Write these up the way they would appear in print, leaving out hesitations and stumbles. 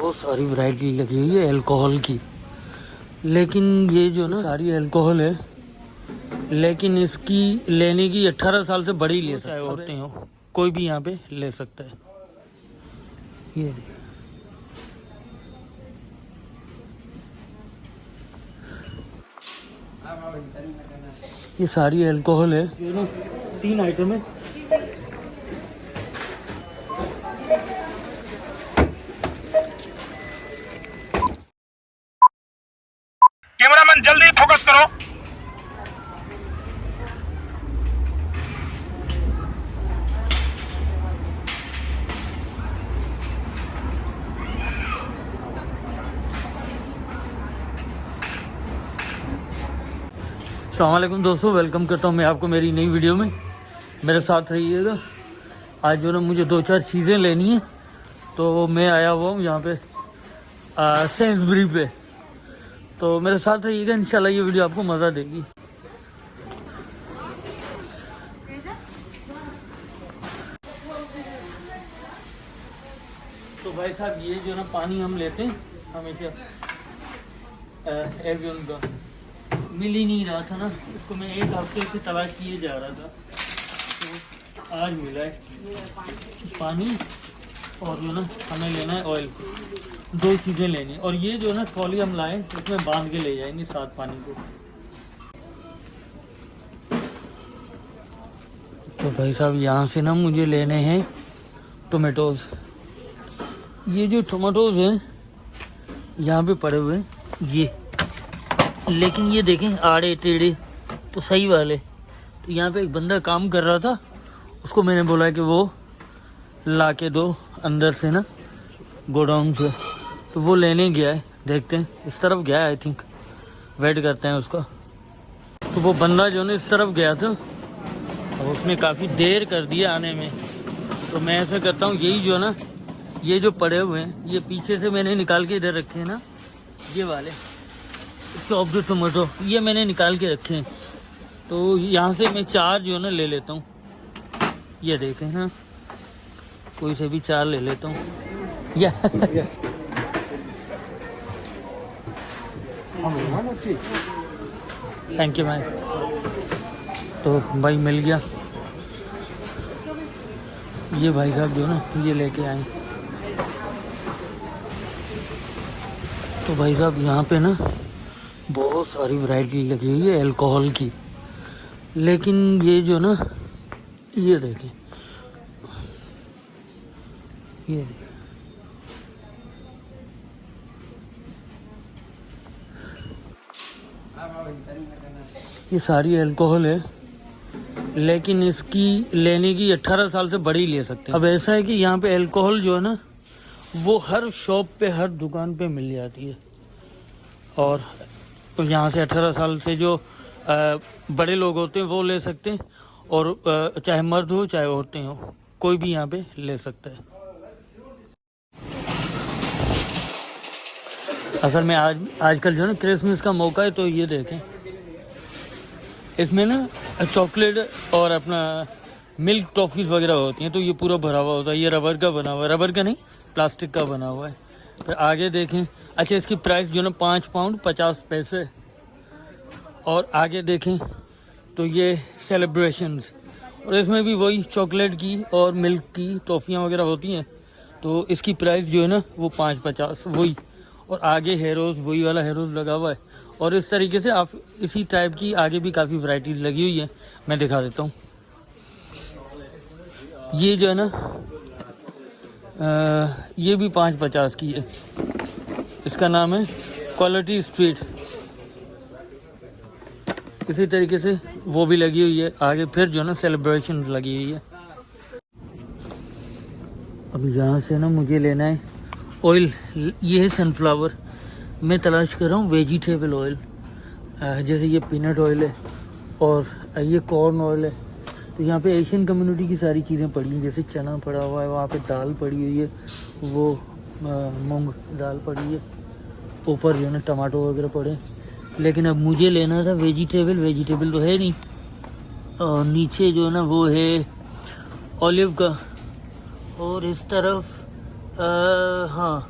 बहुत सारी वैरायटी लगी हुई है अल्कोहल की, लेकिन ये जो ना सारी अल्कोहल है, लेकिन इसकी लेने की 18 साल से बड़ी ले सकते, चाहे औरतें हो, कोई भी यहाँ पे ले सकता है। ये सारी अल्कोहल है, ये ना 3 आइटम है। कैमरामैन जल्दी फोकस करो। अस्सलामुअलैकुम दोस्तों, वेलकम करता हूँ मैं आपको मेरी नई वीडियो में। मेरे साथ रहिएगा। आज जो ना मुझे 2-4 चीज़ें लेनी है, तो मैं आया हुआ हूँ यहाँ पे सेंसबरी पे। तो मेरे साथ रहिएगा, इंशाल्लाह ये वीडियो आपको मज़ा देगी। तो भाई साहब, ये जो ना पानी हम लेते हैं हमेशा एवियन का, मिल ही नहीं रहा था ना, इसको मैं 1 हफ्ते से तलाश किए जा रहा था, तो आज मिला है पानी। और जो ना हमें लेना है ऑयल, 2 चीज़ें लेनी है। और ये जो ना ट्रॉली हम लाएं, इसमें बांध के ले जाएंगे साथ पानी को। तो भाई साहब, यहाँ से ना मुझे लेने हैं टोमेटोज़। ये जो टोमेटोज़ हैं यहाँ पे पड़े हुए हैं ये, लेकिन ये देखें आड़े टेढ़े तो सही वाले। तो यहाँ पे एक बंदा काम कर रहा था, उसको मैंने बोला कि वो ला के दो अंदर से ना, गोडाउन से। तो वो लेने गया है, देखते हैं, इस तरफ गया है आई थिंक, वेट करते हैं उसका। तो वो बंदा जो ना इस तरफ गया था, और उसने काफ़ी देर कर दिया आने में। तो मैं ऐसा करता हूँ, यही जो ना ये जो पड़े हुए हैं, ये पीछे से मैंने निकाल के इधर रखे हैं ना, ये वाले चॉप्ड टोमेटो, ये मैंने निकाल के रखे हैं। तो यहाँ से मैं 4 जो है ना ले लेता हूँ। ये देखें ना, कोई से भी 4 ले लेता हूँ। थैंक यू भाई। तो भाई मिल गया। ये भाई साहब जो ना ये लेके आए। तो भाई साहब, यहाँ पे ना बहुत सारी वैरायटी लगी हुई है अल्कोहल की, लेकिन ये जो ना ये देखें, ये देखें, ये सारी अल्कोहल है, लेकिन इसकी लेने की 18 साल से बड़ी ले सकते हैं। अब ऐसा है कि यहाँ पे अल्कोहल जो है ना, वो हर शॉप पे, हर दुकान पे मिल जाती है। और तो यहाँ से 18 साल से जो बड़े लोग होते हैं वो ले सकते हैं, और चाहे मर्द हो चाहे औरतें हो, कोई भी यहाँ पे ले सकता है। असल में आजकल जो है ना क्रिसमस का मौका है, तो ये देखें, इसमें ना चॉकलेट और अपना मिल्क टॉफ़ीज़ वगैरह होती हैं। तो ये पूरा भरा हुआ होता है, ये रबर का बना हुआ है, रबर का नहीं प्लास्टिक का बना हुआ है। फिर आगे देखें, अच्छा इसकी प्राइस जो ना 5 पाउंड 50 पैसे। और आगे देखें तो ये सेलिब्रेशंस, और इसमें भी वही चॉकलेट की और मिल्क की टॉफ़ियाँ वगैरह होती हैं। तो इसकी प्राइस जो है ना वो 5.50 वही। और आगे हेरोज़, वही वाला हेरोज़ लगा हुआ है। और इस तरीके से आप इसी टाइप की आगे भी काफ़ी वैरायटी लगी हुई है, मैं दिखा देता हूँ। ये जो है ना ये भी 5.50 की है। इसका नाम है क्वालिटी स्ट्रीट। इसी तरीके से वो भी लगी हुई है आगे। फिर जो है ना सेलिब्रेशन लगी हुई है। अब यहाँ से ना मुझे लेना है ऑयल। ये है सनफ्लावर। मैं तलाश कर रहा हूँ वेजिटेबल ऑयल, जैसे ये पीनट ऑयल है और ये कॉर्न ऑयल है। तो यहाँ पे एशियन कम्युनिटी की सारी चीज़ें पड़ी हैं, जैसे चना पड़ा हुआ है, वहाँ पे दाल पड़ी हुई है, वो मूंग दाल पड़ी है, ऊपर जो है ना टमाटो वगैरह पड़े। लेकिन अब मुझे लेना था वेजिटेबल तो है नहीं। और नीचे जो है ना वो है ऑलिव का, और इस तरफ हाँ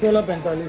1645.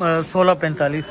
1645.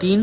3,